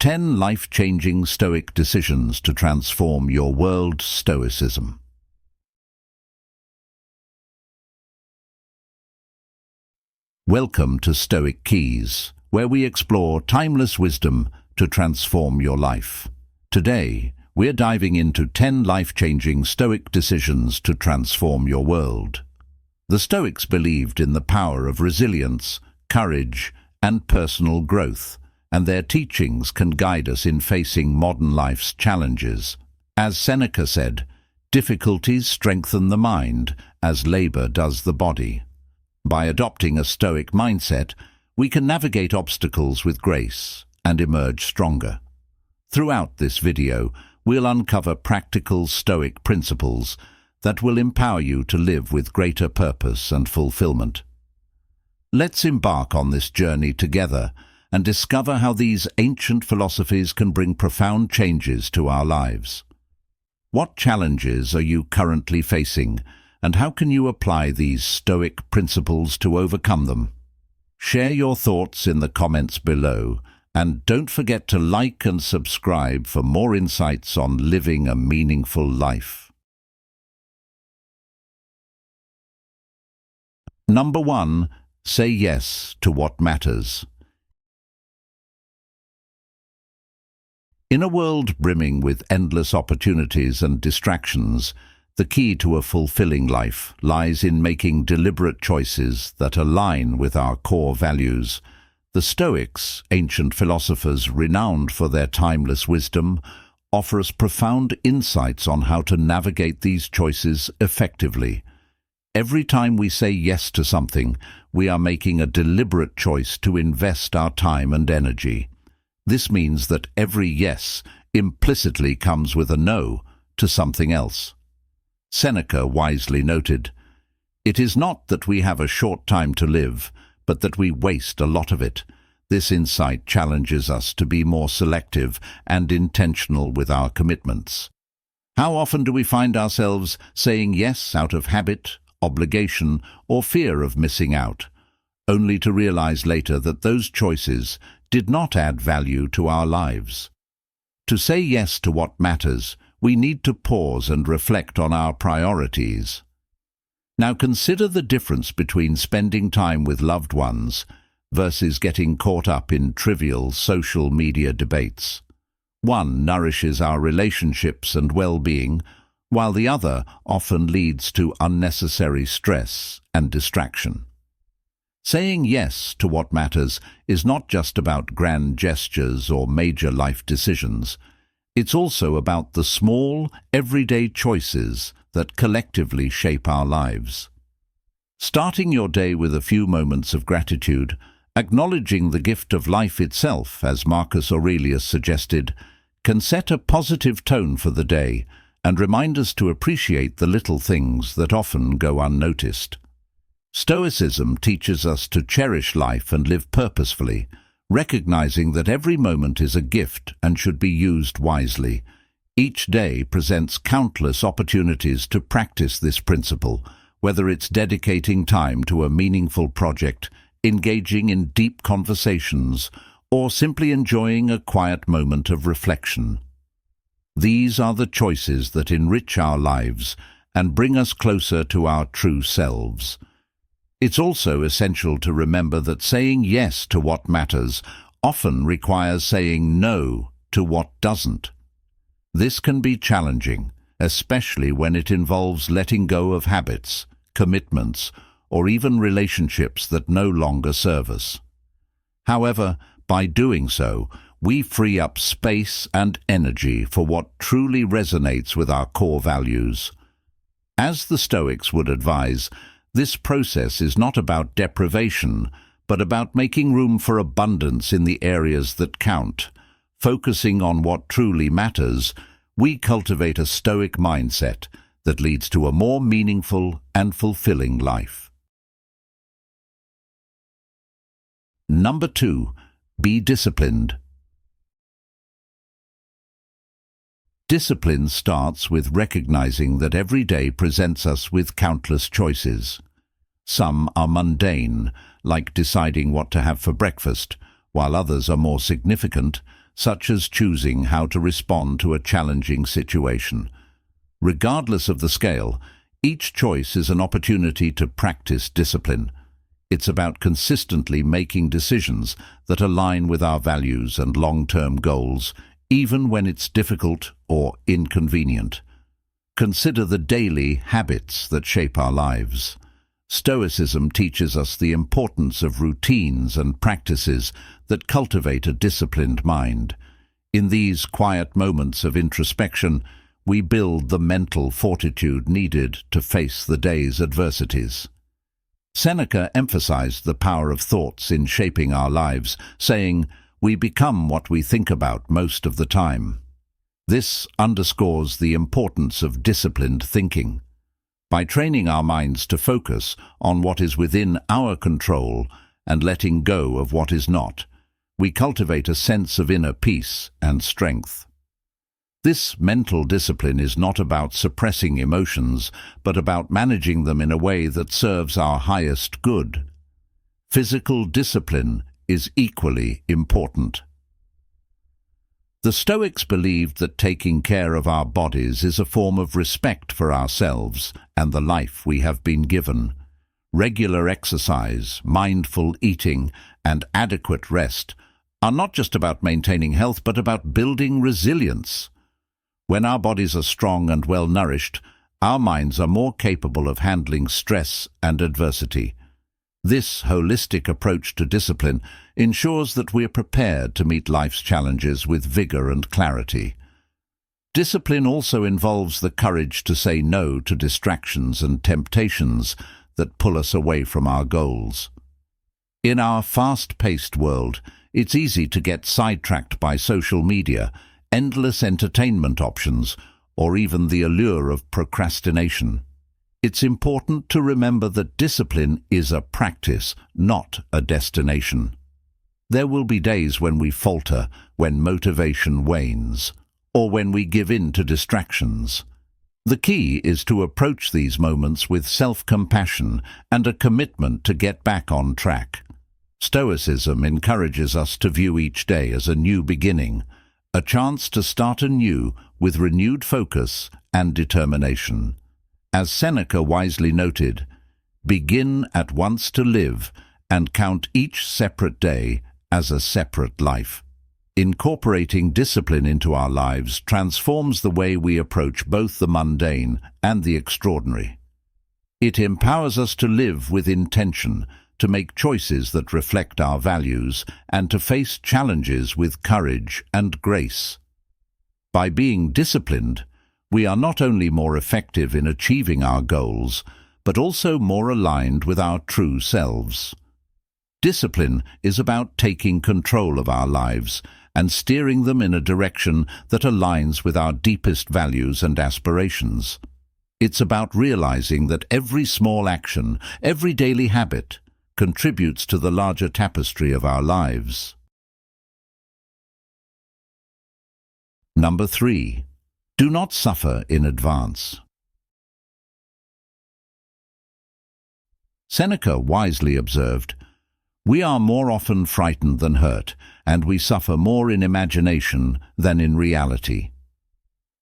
10 life-changing Stoic decisions to transform your world. Stoicism. Welcome to Stoic Keys, where we explore timeless wisdom to transform your life. Today, we're diving into 10 life-changing Stoic decisions to transform your world. The Stoics believed in the power of resilience, courage, and personal growth, and their teachings can guide us in facing modern life's challenges. As Seneca said, difficulties strengthen the mind as labor does the body. By adopting a Stoic mindset, we can navigate obstacles with grace and emerge stronger. Throughout this video, we'll uncover practical Stoic principles that will empower you to live with greater purpose and fulfillment. Let's embark on this journey together and discover how these ancient philosophies can bring profound changes to our lives. What challenges are you currently facing, and how can you apply these Stoic principles to overcome them? Share your thoughts in the comments below, and don't forget to like and subscribe for more insights on living a meaningful life. Number 1. Say yes to what matters. In a world brimming with endless opportunities and distractions, the key to a fulfilling life lies in making deliberate choices that align with our core values. The Stoics, ancient philosophers renowned for their timeless wisdom, offer us profound insights on how to navigate these choices effectively. Every time we say yes to something, we are making a deliberate choice to invest our time and energy. This means that every yes implicitly comes with a no to something else. Seneca wisely noted, "It is not that we have a short time to live, but that we waste a lot of it." This insight challenges us to be more selective and intentional with our commitments. How often do we find ourselves saying yes out of habit, obligation, or fear of missing out, only to realize later that those choices did not add value to our lives? To say yes to what matters, we need to pause and reflect on our priorities. Now consider the difference between spending time with loved ones versus getting caught up in trivial social media debates. One nourishes our relationships and well-being, while the other often leads to unnecessary stress and distraction. Saying yes to what matters is not just about grand gestures or major life decisions. It's also about the small, everyday choices that collectively shape our lives. Starting your day with a few moments of gratitude, acknowledging the gift of life itself, as Marcus Aurelius suggested, can set a positive tone for the day and remind us to appreciate the little things that often go unnoticed. Stoicism teaches us to cherish life and live purposefully, recognizing that every moment is a gift and should be used wisely. Each day presents countless opportunities to practice this principle, whether it's dedicating time to a meaningful project, engaging in deep conversations, or simply enjoying a quiet moment of reflection. These are the choices that enrich our lives and bring us closer to our true selves. It's also essential to remember that saying yes to what matters often requires saying no to what doesn't. This can be challenging, especially when it involves letting go of habits, commitments, or even relationships that no longer serve us. However, by doing so, we free up space and energy for what truly resonates with our core values. As the Stoics would advise, this process is not about deprivation, but about making room for abundance in the areas that count. Focusing on what truly matters, we cultivate a Stoic mindset that leads to a more meaningful and fulfilling life. Number 2. Be disciplined. Discipline starts with recognizing that every day presents us with countless choices. Some are mundane, like deciding what to have for breakfast, while others are more significant, such as choosing how to respond to a challenging situation. Regardless of the scale, each choice is an opportunity to practice discipline. It's about consistently making decisions that align with our values and long-term goals, even when it's difficult or inconvenient. Consider the daily habits that shape our lives. Stoicism teaches us the importance of routines and practices that cultivate a disciplined mind. In these quiet moments of introspection, we build the mental fortitude needed to face the day's adversities. Seneca emphasized the power of thoughts in shaping our lives, saying, "We become what we think about most of the time." This underscores the importance of disciplined thinking. By training our minds to focus on what is within our control and letting go of what is not, we cultivate a sense of inner peace and strength. This mental discipline is not about suppressing emotions, but about managing them in a way that serves our highest good. Physical discipline is equally important. The Stoics believed that taking care of our bodies is a form of respect for ourselves and the life we have been given. Regular exercise, mindful eating, and adequate rest are not just about maintaining health, but about building resilience. When our bodies are strong and well-nourished, our minds are more capable of handling stress and adversity. This holistic approach to discipline ensures that we are prepared to meet life's challenges with vigor and clarity. Discipline also involves the courage to say no to distractions and temptations that pull us away from our goals. In our fast-paced world, it's easy to get sidetracked by social media, endless entertainment options, or even the allure of procrastination. It's important to remember that discipline is a practice, not a destination. There will be days when we falter, when motivation wanes, or when we give in to distractions. The key is to approach these moments with self-compassion and a commitment to get back on track. Stoicism encourages us to view each day as a new beginning, a chance to start anew with renewed focus and determination. As Seneca wisely noted, "Begin at once to live and count each separate day as a separate life." Incorporating discipline into our lives transforms the way we approach both the mundane and the extraordinary. It empowers us to live with intention, to make choices that reflect our values, and to face challenges with courage and grace. By being disciplined, we are not only more effective in achieving our goals, but also more aligned with our true selves. Discipline is about taking control of our lives and steering them in a direction that aligns with our deepest values and aspirations. It's about realizing that every small action, every daily habit, contributes to the larger tapestry of our lives. Number 3. Do not suffer in advance. Seneca wisely observed, "We are more often frightened than hurt, and we suffer more in imagination than in reality."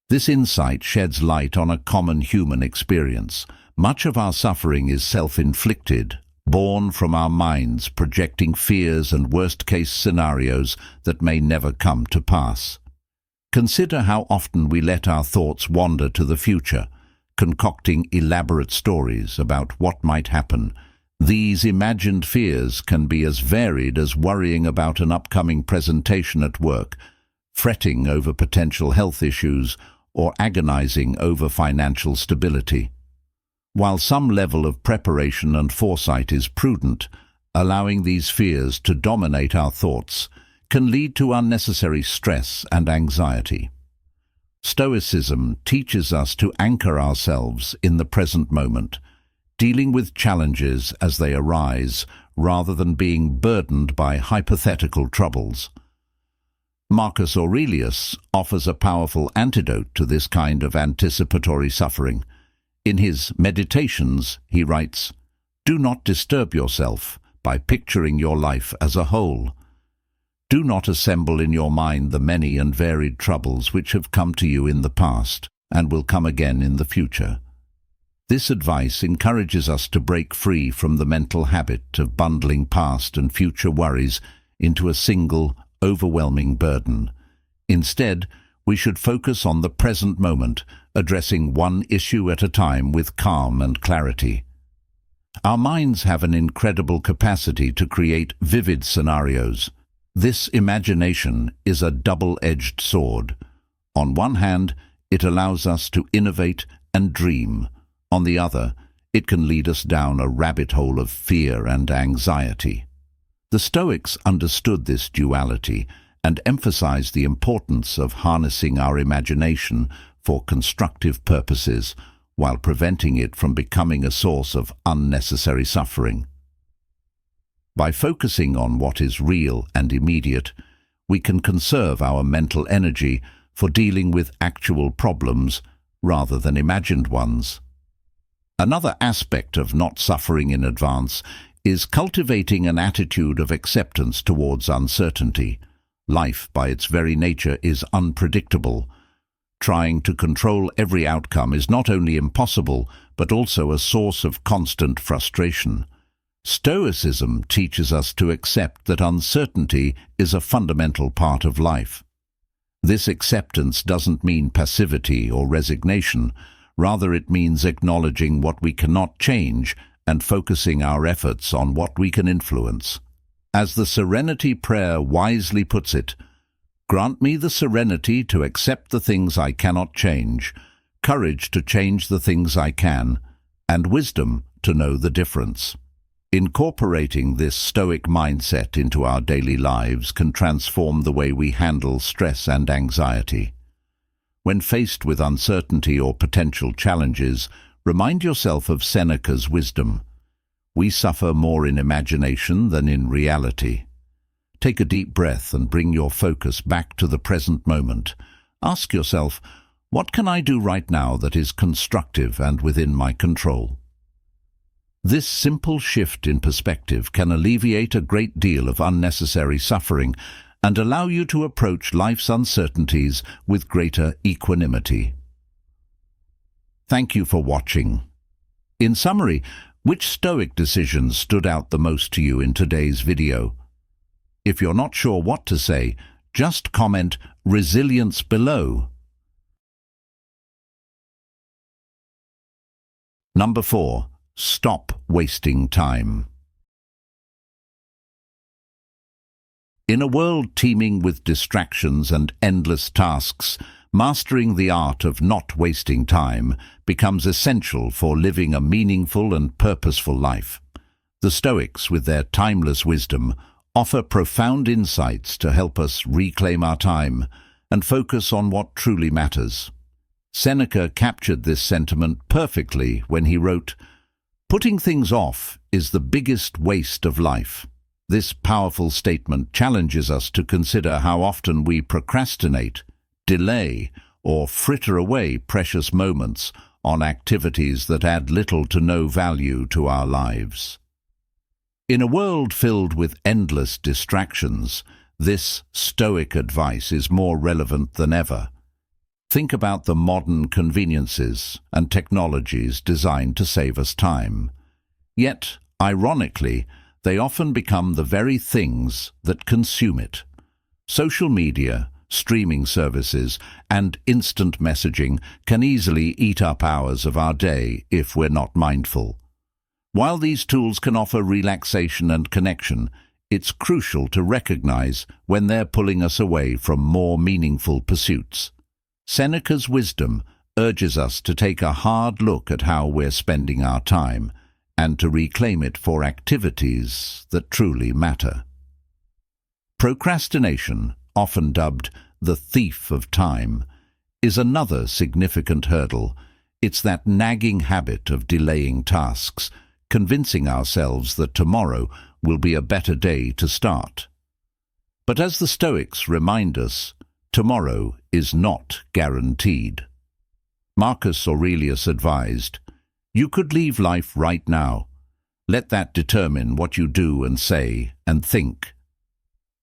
This insight sheds light on a common human experience. Much of our suffering is self-inflicted, born from our minds projecting fears and worst-case scenarios that may never come to pass. Consider how often we let our thoughts wander to the future, concocting elaborate stories about what might happen. These imagined fears can be as varied as worrying about an upcoming presentation at work, fretting over potential health issues, or agonizing over financial stability. While some level of preparation and foresight is prudent, allowing these fears to dominate our thoughts can lead to unnecessary stress and anxiety. Stoicism teaches us to anchor ourselves in the present moment, dealing with challenges as they arise rather than being burdened by hypothetical troubles. Marcus Aurelius offers a powerful antidote to this kind of anticipatory suffering. In his Meditations, he writes, "Do not disturb yourself by picturing your life as a whole. Do not assemble in your mind the many and varied troubles which have come to you in the past and will come again in the future. This advice encourages us to break free from the mental habit of bundling past and future worries into a single, overwhelming burden. Instead, we should focus on the present moment, addressing one issue at a time with calm and clarity. Our minds have an incredible capacity to create vivid scenarios. This imagination is a double-edged sword. On one hand, it allows us to innovate and dream. On the other, it can lead us down a rabbit hole of fear and anxiety. The Stoics understood this duality and emphasized the importance of harnessing our imagination for constructive purposes while preventing it from becoming a source of unnecessary suffering. By focusing on what is real and immediate, we can conserve our mental energy for dealing with actual problems rather than imagined ones. Another aspect of not suffering in advance is cultivating an attitude of acceptance towards uncertainty. Life, by its very nature, is unpredictable. Trying to control every outcome is not only impossible, but also a source of constant frustration. Stoicism teaches us to accept that uncertainty is a fundamental part of life. This acceptance doesn't mean passivity or resignation. Rather, it means acknowledging what we cannot change and focusing our efforts on what we can influence. As the Serenity Prayer wisely puts it, "Grant me the serenity to accept the things I cannot change, courage to change the things I can, and wisdom to know the difference." Incorporating this Stoic mindset into our daily lives can transform the way we handle stress and anxiety. When faced with uncertainty or potential challenges, remind yourself of Seneca's wisdom. We suffer more in imagination than in reality. Take a deep breath and bring your focus back to the present moment. Ask yourself, what can I do right now that is constructive and within my control? This simple shift in perspective can alleviate a great deal of unnecessary suffering and allow you to approach life's uncertainties with greater equanimity. Thank you for watching. In summary, which Stoic decisions stood out the most to you in today's video? If you're not sure what to say, just comment "resilience" below. Number 4. Stop wasting time. In a world teeming with distractions and endless tasks, mastering the art of not wasting time becomes essential for living a meaningful and purposeful life. The Stoics, with their timeless wisdom, offer profound insights to help us reclaim our time and focus on what truly matters. Seneca captured this sentiment perfectly when he wrote, "Putting things off is the biggest waste of life." This powerful statement challenges us to consider how often we procrastinate, delay, or fritter away precious moments on activities that add little to no value to our lives. In a world filled with endless distractions, this Stoic advice is more relevant than ever. Think about the modern conveniences and technologies designed to save us time. Yet, ironically, they often become the very things that consume it. Social media, streaming services, and instant messaging can easily eat up hours of our day if we're not mindful. While these tools can offer relaxation and connection, it's crucial to recognize when they're pulling us away from more meaningful pursuits. Seneca's wisdom urges us to take a hard look at how we're spending our time and to reclaim it for activities that truly matter. Procrastination, often dubbed the thief of time, is another significant hurdle. It's that nagging habit of delaying tasks, convincing ourselves that tomorrow will be a better day to start. But as the Stoics remind us, tomorrow is not guaranteed. Marcus Aurelius advised, "You could leave life right now. Let that determine what you do and say and think."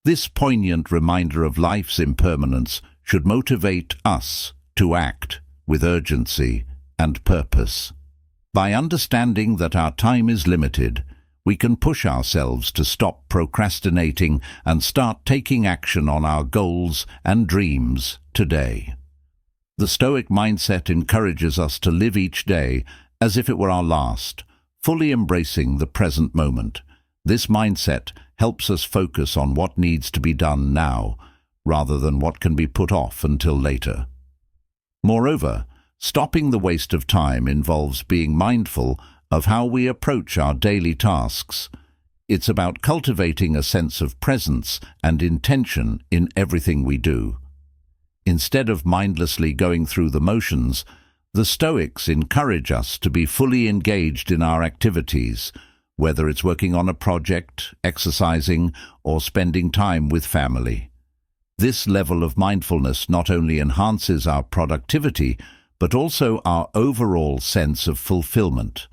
This poignant reminder of life's impermanence should motivate us to act with urgency and purpose. By understanding that our time is limited, we can push ourselves to stop procrastinating and start taking action on our goals and dreams today. The Stoic mindset encourages us to live each day as if it were our last, fully embracing the present moment. This mindset helps us focus on what needs to be done now, rather than what can be put off until later. Moreover, stopping the waste of time involves being mindful of how we approach our daily tasks. It's about cultivating a sense of presence and intention in everything we do. Instead of mindlessly going through the motions, the Stoics encourage us to be fully engaged in our activities, whether it's working on a project, exercising, or spending time with family. This level of mindfulness not only enhances our productivity, but also our overall sense of fulfillment.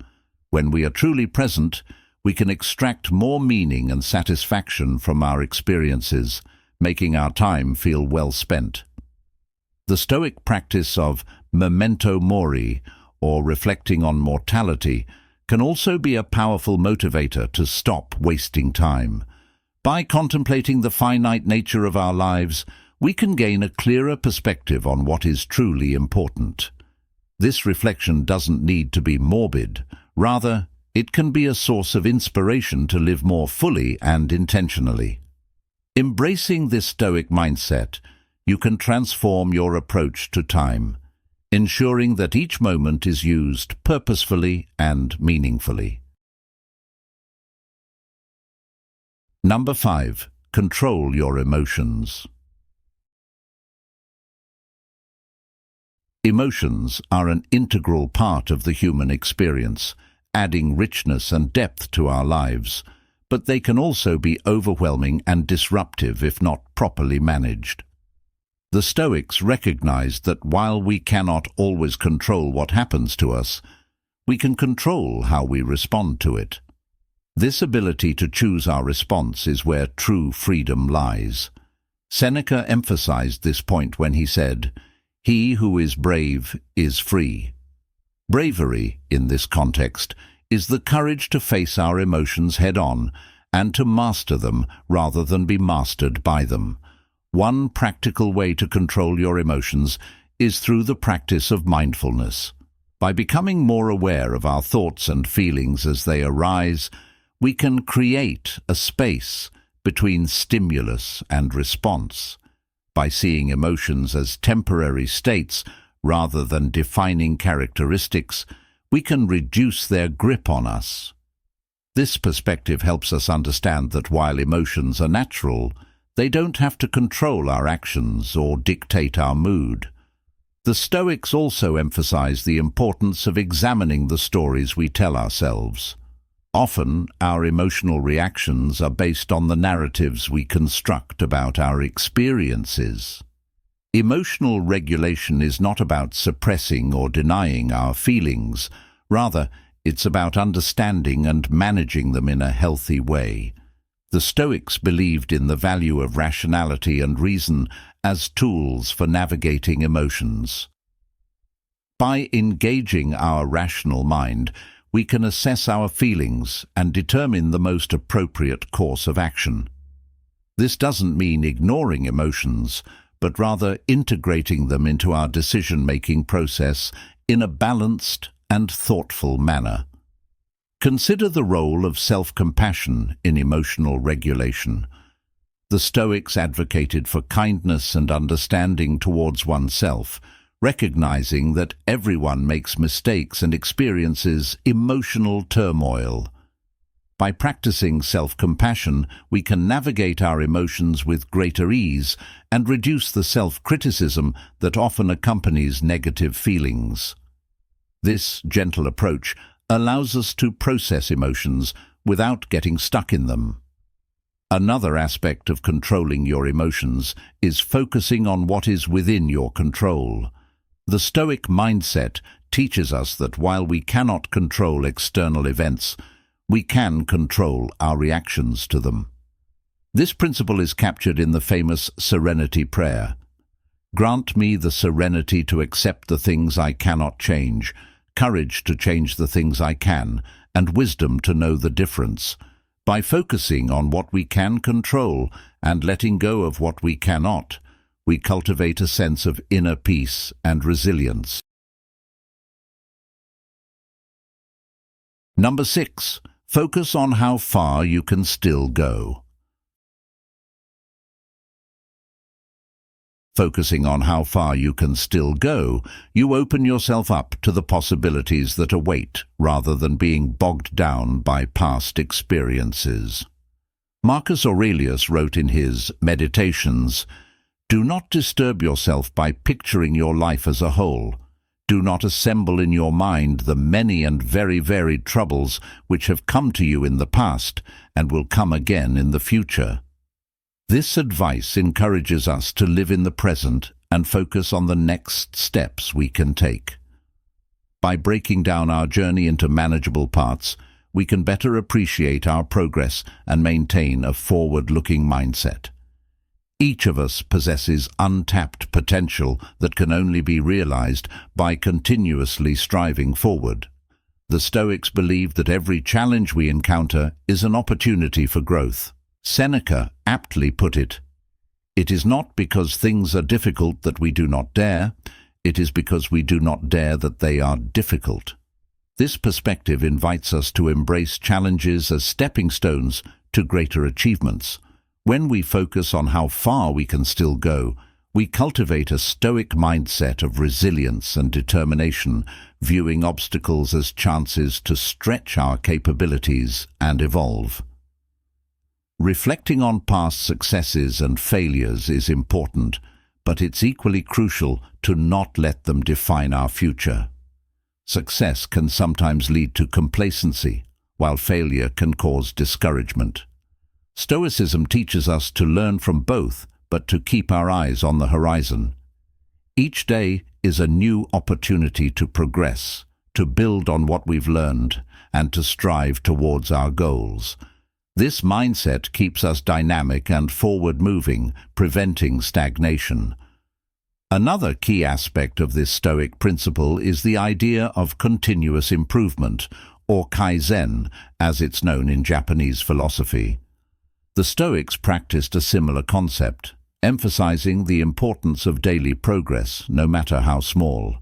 When we are truly present, we can extract more meaning and satisfaction from our experiences, making our time feel well spent. The Stoic practice of memento mori, or reflecting on mortality, can also be a powerful motivator to stop wasting time. By contemplating the finite nature of our lives, we can gain a clearer perspective on what is truly important. This reflection doesn't need to be morbid. Rather, it can be a source of inspiration to live more fully and intentionally. Embracing this Stoic mindset, you can transform your approach to time, ensuring that each moment is used purposefully and meaningfully. Number 5. Control your emotions. Emotions are an integral part of the human experience, adding richness and depth to our lives, but they can also be overwhelming and disruptive if not properly managed. The Stoics recognized that while we cannot always control what happens to us, we can control how we respond to it. This ability to choose our response is where true freedom lies. Seneca emphasized this point when he said, "He who is brave is free." Bravery, in this context, is the courage to face our emotions head-on and to master them rather than be mastered by them. One practical way to control your emotions is through the practice of mindfulness. By becoming more aware of our thoughts and feelings as they arise, we can create a space between stimulus and response. By seeing emotions as temporary states rather than defining characteristics, we can reduce their grip on us. This perspective helps us understand that while emotions are natural, they don't have to control our actions or dictate our mood. The Stoics also emphasize the importance of examining the stories we tell ourselves. Often, our emotional reactions are based on the narratives we construct about our experiences. Emotional regulation is not about suppressing or denying our feelings. Rather, it's about understanding and managing them in a healthy way. The Stoics believed in the value of rationality and reason as tools for navigating emotions. By engaging our rational mind, we can assess our feelings and determine the most appropriate course of action. This doesn't mean ignoring emotions, but rather integrating them into our decision-making process in a balanced and thoughtful manner. Consider the role of self-compassion in emotional regulation. The Stoics advocated for kindness and understanding towards oneself, recognizing that everyone makes mistakes and experiences emotional turmoil. By practicing self-compassion, we can navigate our emotions with greater ease and reduce the self-criticism that often accompanies negative feelings. This gentle approach allows us to process emotions without getting stuck in them. Another aspect of controlling your emotions is focusing on what is within your control. The Stoic mindset teaches us that while we cannot control external events, we can control our reactions to them. This principle is captured in the famous Serenity Prayer. Grant me the serenity to accept the things I cannot change, courage to change the things I can, and wisdom to know the difference. By focusing on what we can control and letting go of what we cannot, we cultivate a sense of inner peace and resilience. Number 6. Focus on how far you can still go. Focusing on how far you can still go, you open yourself up to the possibilities that await rather than being bogged down by past experiences. Marcus Aurelius wrote in his Meditations, "Do not disturb yourself by picturing your life as a whole. Do not assemble in your mind the many and very varied troubles which have come to you in the past and will come again in the future." This advice encourages us to live in the present and focus on the next steps we can take. By breaking down our journey into manageable parts, we can better appreciate our progress and maintain a forward-looking mindset. Each of us possesses untapped potential that can only be realized by continuously striving forward. The Stoics believe that every challenge we encounter is an opportunity for growth. Seneca aptly put it, "It is not because things are difficult that we do not dare, it is because we do not dare that they are difficult." This perspective invites us to embrace challenges as stepping stones to greater achievements. When we focus on how far we can still go, we cultivate a stoic mindset of resilience and determination, viewing obstacles as chances to stretch our capabilities and evolve. Reflecting on past successes and failures is important, but it's equally crucial to not let them define our future. Success can sometimes lead to complacency, while failure can cause discouragement. Stoicism teaches us to learn from both, but to keep our eyes on the horizon. Each day is a new opportunity to progress, to build on what we've learned, and to strive towards our goals. This mindset keeps us dynamic and forward-moving, preventing stagnation. Another key aspect of this Stoic principle is the idea of continuous improvement, or kaizen, as it's known in Japanese philosophy. The Stoics practiced a similar concept, emphasizing the importance of daily progress, no matter how small.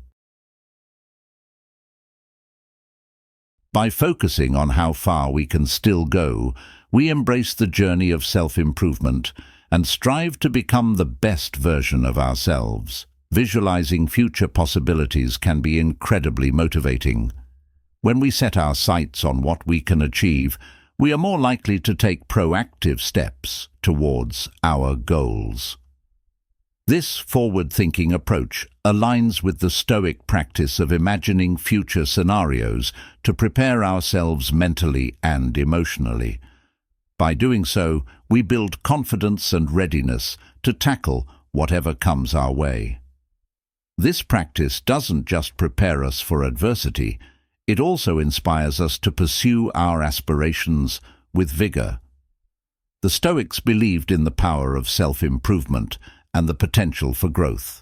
By focusing on how far we can still go, we embrace the journey of self-improvement and strive to become the best version of ourselves. Visualizing future possibilities can be incredibly motivating. When we set our sights on what we can achieve, we are more likely to take proactive steps towards our goals. This forward-thinking approach aligns with the Stoic practice of imagining future scenarios to prepare ourselves mentally and emotionally. By doing so, we build confidence and readiness to tackle whatever comes our way. This practice doesn't just prepare us for adversity, it also inspires us to pursue our aspirations with vigor. The Stoics believed in the power of self-improvement and the potential for growth.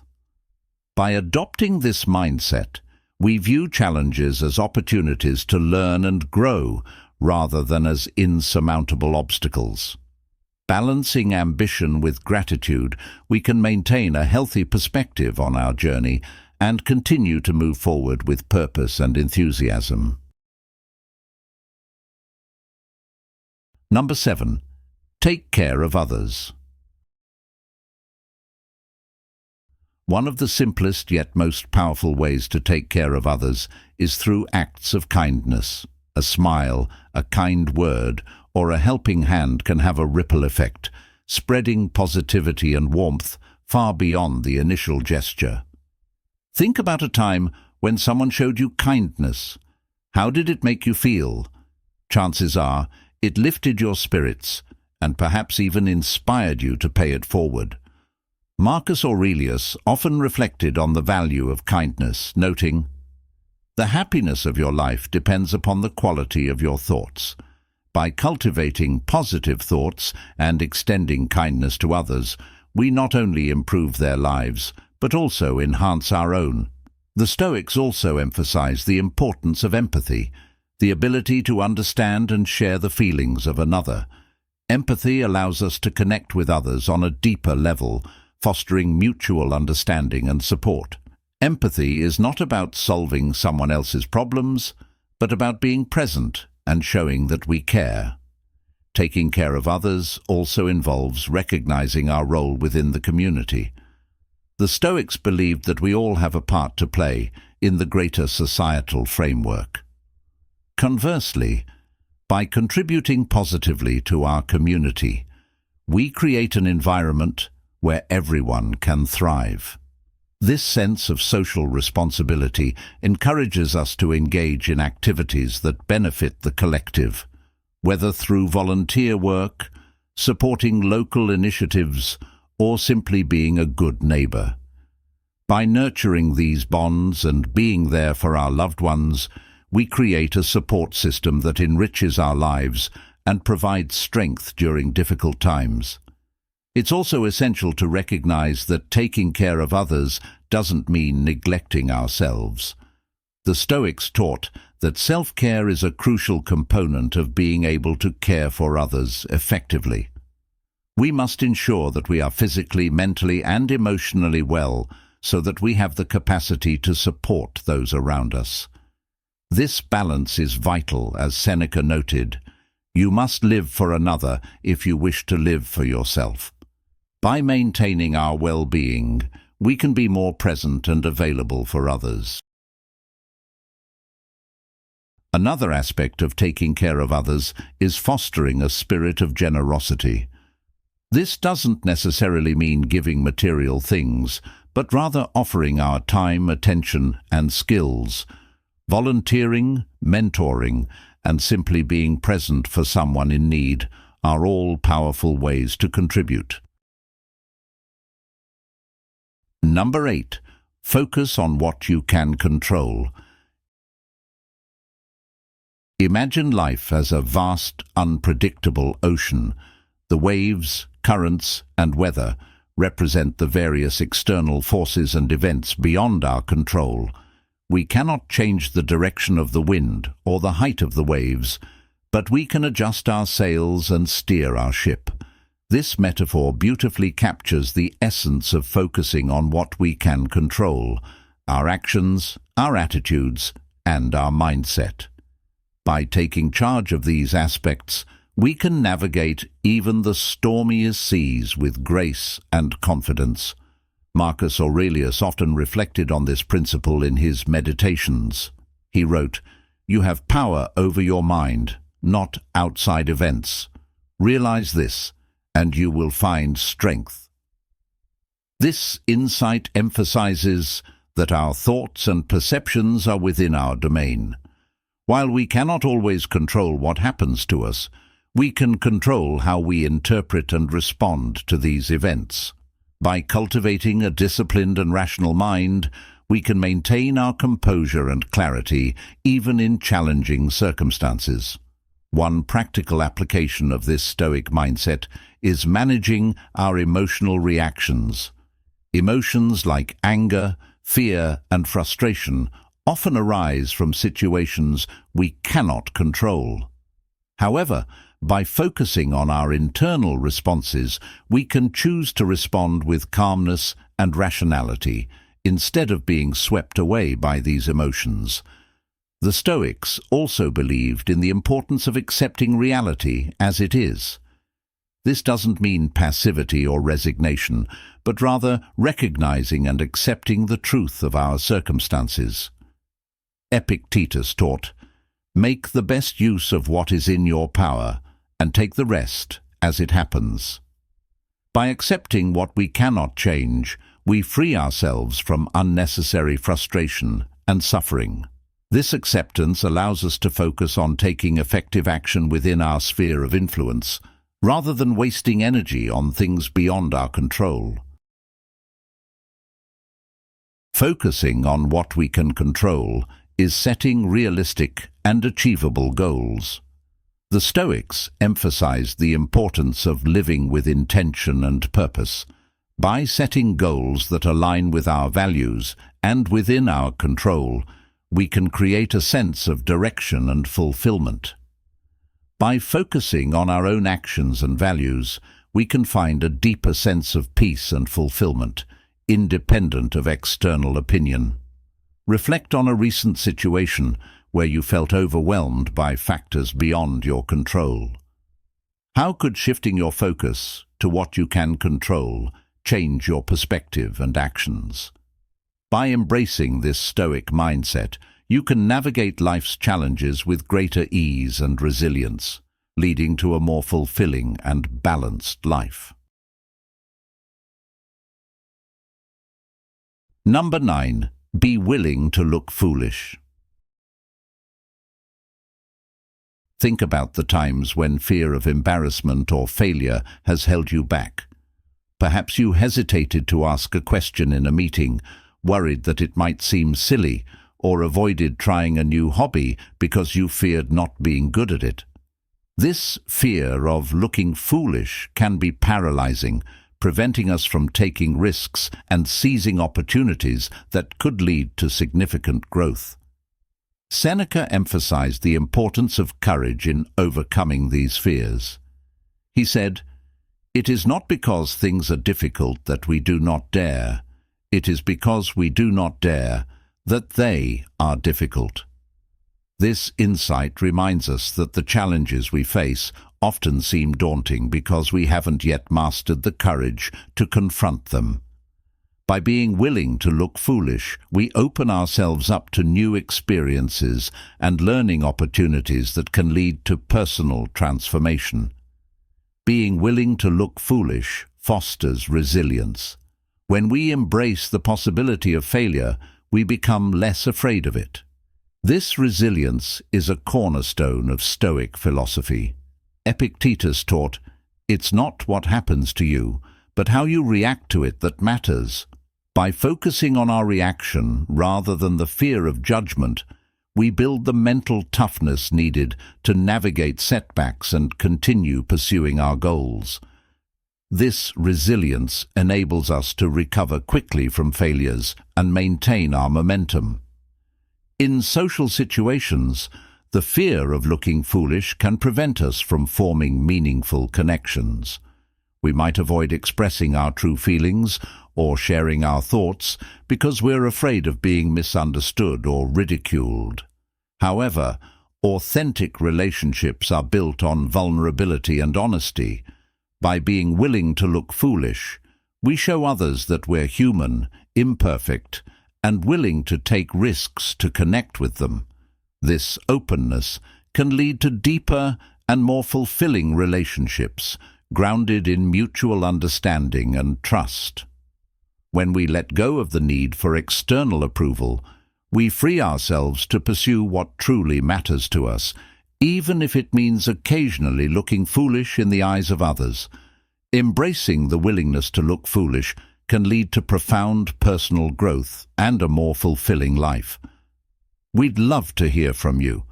By adopting this mindset, we view challenges as opportunities to learn and grow rather than as insurmountable obstacles. Balancing ambition with gratitude, we can maintain a healthy perspective on our journey and continue to move forward with purpose and enthusiasm. Number 7. Take care of others. One of the simplest yet most powerful ways to take care of others is through acts of kindness. A smile, a kind word, or a helping hand can have a ripple effect, spreading positivity and warmth far beyond the initial gesture. Think about a time when someone showed you kindness. How did it make you feel? Chances are it lifted your spirits and perhaps even inspired you to pay it forward. Marcus Aurelius often reflected on the value of kindness, noting, "The happiness of your life depends upon the quality of your thoughts. By cultivating positive thoughts and extending kindness to others, we not only improve their lives, but also enhance our own. The Stoics also emphasize the importance of empathy, the ability to understand and share the feelings of another. Empathy allows us to connect with others on a deeper level, fostering mutual understanding and support. Empathy is not about solving someone else's problems, but about being present and showing that we care. Taking care of others also involves recognizing our role within the community. The Stoics believed that we all have a part to play in the greater societal framework. Conversely, by contributing positively to our community, we create an environment where everyone can thrive. This sense of social responsibility encourages us to engage in activities that benefit the collective, whether through volunteer work, supporting local initiatives, or simply being a good neighbor. By nurturing these bonds and being there for our loved ones, we create a support system that enriches our lives and provides strength during difficult times. It's also essential to recognize that taking care of others doesn't mean neglecting ourselves. The Stoics taught that self-care is a crucial component of being able to care for others effectively. We must ensure that we are physically, mentally, and emotionally well so that we have the capacity to support those around us. This balance is vital, as Seneca noted. You must live for another if you wish to live for yourself. By maintaining our well-being, we can be more present and available for others. Another aspect of taking care of others is fostering a spirit of generosity. This doesn't necessarily mean giving material things, but rather offering our time, attention, and skills. Volunteering, mentoring, and simply being present for someone in need are all powerful ways to contribute. Number 8. Focus on what you can control. Imagine life as a vast, unpredictable ocean. The waves, currents, and weather represent the various external forces and events beyond our control. We cannot change the direction of the wind or the height of the waves, but we can adjust our sails and steer our ship. This metaphor beautifully captures the essence of focusing on what we can control: our actions, our attitudes, and our mindset. By taking charge of these aspects, we can navigate even the stormiest seas with grace and confidence. Marcus Aurelius often reflected on this principle in his Meditations. He wrote, "You have power over your mind, not outside events. Realize this, and you will find strength." This insight emphasizes that our thoughts and perceptions are within our domain. While we cannot always control what happens to us, we can control how we interpret and respond to these events. By cultivating a disciplined and rational mind, we can maintain our composure and clarity even in challenging circumstances. One practical application of this Stoic mindset is managing our emotional reactions. Emotions like anger, fear, and frustration often arise from situations we cannot control. However, by focusing on our internal responses, we can choose to respond with calmness and rationality instead of being swept away by these emotions. The Stoics also believed in the importance of accepting reality as it is. This doesn't mean passivity or resignation, but rather recognizing and accepting the truth of our circumstances. Epictetus taught, "Make the best use of what is in your power, and take the rest as it happens." By accepting what we cannot change, we free ourselves from unnecessary frustration and suffering. This acceptance allows us to focus on taking effective action within our sphere of influence, rather than wasting energy on things beyond our control. Focusing on what we can control is setting realistic and achievable goals. The Stoics emphasized the importance of living with intention and purpose. By setting goals that align with our values and within our control, we can create a sense of direction and fulfillment. By focusing on our own actions and values, we can find a deeper sense of peace and fulfillment, independent of external opinion. Reflect on a recent situation where you felt overwhelmed by factors beyond your control. How could shifting your focus to what you can control change your perspective and actions? By embracing this Stoic mindset, you can navigate life's challenges with greater ease and resilience, leading to a more fulfilling and balanced life. Number 9. Be willing to look foolish. Think about the times when fear of embarrassment or failure has held you back. Perhaps you hesitated to ask a question in a meeting, worried that it might seem silly, or avoided trying a new hobby because you feared not being good at it. This fear of looking foolish can be paralyzing, preventing us from taking risks and seizing opportunities that could lead to significant growth. Seneca emphasized the importance of courage in overcoming these fears. He said, "It is not because things are difficult that we do not dare. It is because we do not dare that they are difficult." This insight reminds us that the challenges we face often seem daunting because we haven't yet mastered the courage to confront them. By being willing to look foolish, we open ourselves up to new experiences and learning opportunities that can lead to personal transformation. Being willing to look foolish fosters resilience. When we embrace the possibility of failure, we become less afraid of it. This resilience is a cornerstone of Stoic philosophy. Epictetus taught, "It's not what happens to you, but how you react to it that matters." By focusing on our reaction rather than the fear of judgment, we build the mental toughness needed to navigate setbacks and continue pursuing our goals. This resilience enables us to recover quickly from failures and maintain our momentum. In social situations, the fear of looking foolish can prevent us from forming meaningful connections. We might avoid expressing our true feelings or sharing our thoughts because we're afraid of being misunderstood or ridiculed. However, authentic relationships are built on vulnerability and honesty. By being willing to look foolish, we show others that we're human, imperfect, and willing to take risks to connect with them. This openness can lead to deeper and more fulfilling relationships, grounded in mutual understanding and trust. When we let go of the need for external approval, we free ourselves to pursue what truly matters to us, even if it means occasionally looking foolish in the eyes of others. Embracing the willingness to look foolish can lead to profound personal growth and a more fulfilling life. We'd love to hear from you.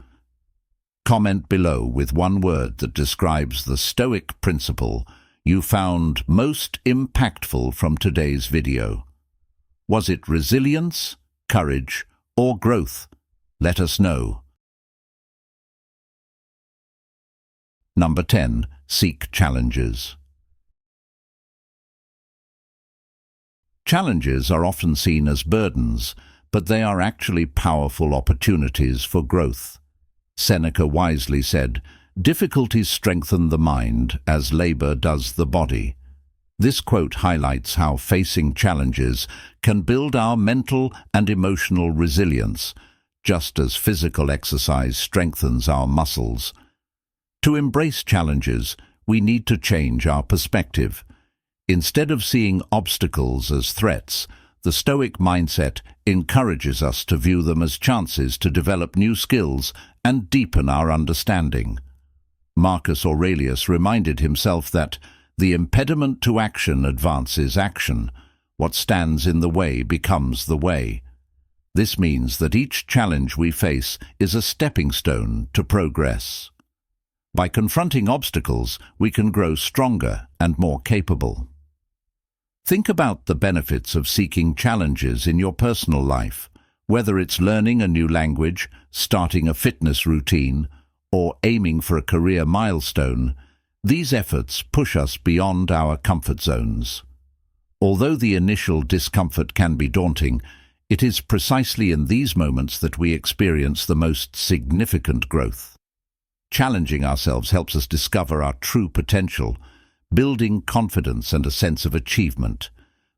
Comment below with one word that describes the Stoic principle you found most impactful from today's video. Was it resilience, courage, or growth? Let us know. Number 10. Seek challenges. Challenges are often seen as burdens, but they are actually powerful opportunities for growth. Seneca wisely said, "Difficulties strengthen the mind as labor does the body." This quote highlights how facing challenges can build our mental and emotional resilience, just as physical exercise strengthens our muscles. To embrace challenges, we need to change our perspective. Instead of seeing obstacles as threats, the Stoic mindset encourages us to view them as chances to develop new skills and deepen our understanding. Marcus Aurelius reminded himself that the impediment to action advances action. What stands in the way becomes the way. This means that each challenge we face is a stepping stone to progress. By confronting obstacles, we can grow stronger and more capable. Think about the benefits of seeking challenges in your personal life, whether it's learning a new language, starting a fitness routine, or aiming for a career milestone. These efforts push us beyond our comfort zones. Although the initial discomfort can be daunting, it is precisely in these moments that we experience the most significant growth. Challenging ourselves helps us discover our true potential, building confidence and a sense of achievement.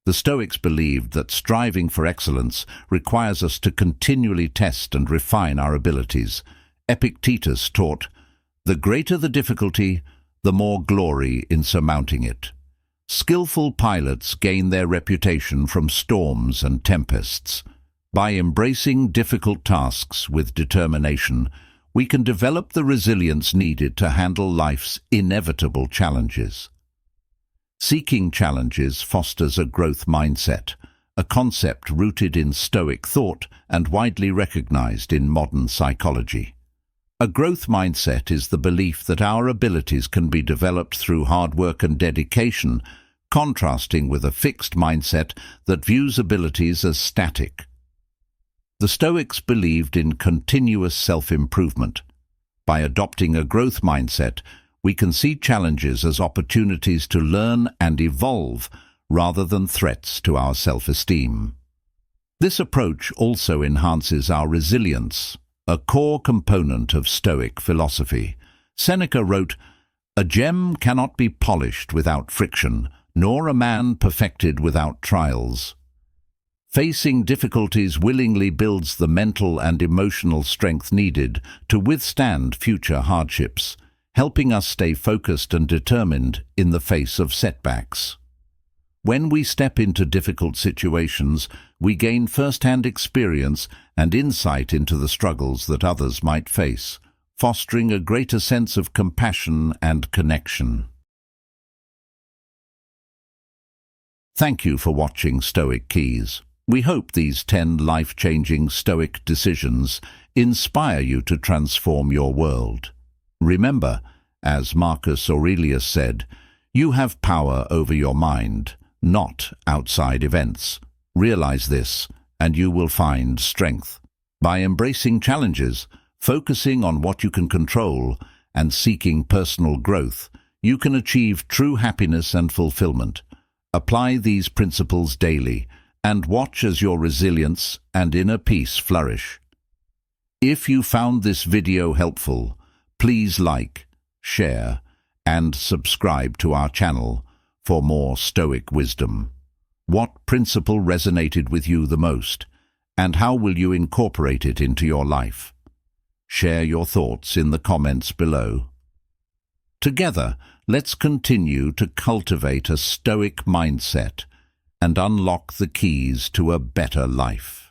The Stoics believed that striving for excellence requires us to continually test and refine our abilities. Epictetus taught, "The greater the difficulty, the more glory in surmounting it." Skillful pilots gain their reputation from storms and tempests. By embracing difficult tasks with determination, we can develop the resilience needed to handle life's inevitable challenges. Seeking challenges fosters a growth mindset, a concept rooted in Stoic thought and widely recognized in modern psychology. A growth mindset is the belief that our abilities can be developed through hard work and dedication, contrasting with a fixed mindset that views abilities as static. The Stoics believed in continuous self-improvement. By adopting a growth mindset, we can see challenges as opportunities to learn and evolve rather than threats to our self-esteem. This approach also enhances our resilience, a core component of Stoic philosophy. Seneca wrote, "A gem cannot be polished without friction, nor a man perfected without trials." Facing difficulties willingly builds the mental and emotional strength needed to withstand future hardships, helping us stay focused and determined in the face of setbacks. When we step into difficult situations, we gain first-hand experience and insight into the struggles that others might face, fostering a greater sense of compassion and connection. Thank you for watching Stoic Keys. We hope these 10 life-changing Stoic decisions inspire you to transform your world. Remember, as Marcus Aurelius said, you have power over your mind, not outside events. Realize this, and you will find strength. By embracing challenges, focusing on what you can control, and seeking personal growth, you can achieve true happiness and fulfillment. Apply these principles daily, and watch as your resilience and inner peace flourish. If you found this video helpful, please like, share, and subscribe to our channel for more Stoic wisdom. What principle resonated with you the most, and how will you incorporate it into your life? Share your thoughts in the comments below. Together, let's continue to cultivate a Stoic mindset and unlock the keys to a better life.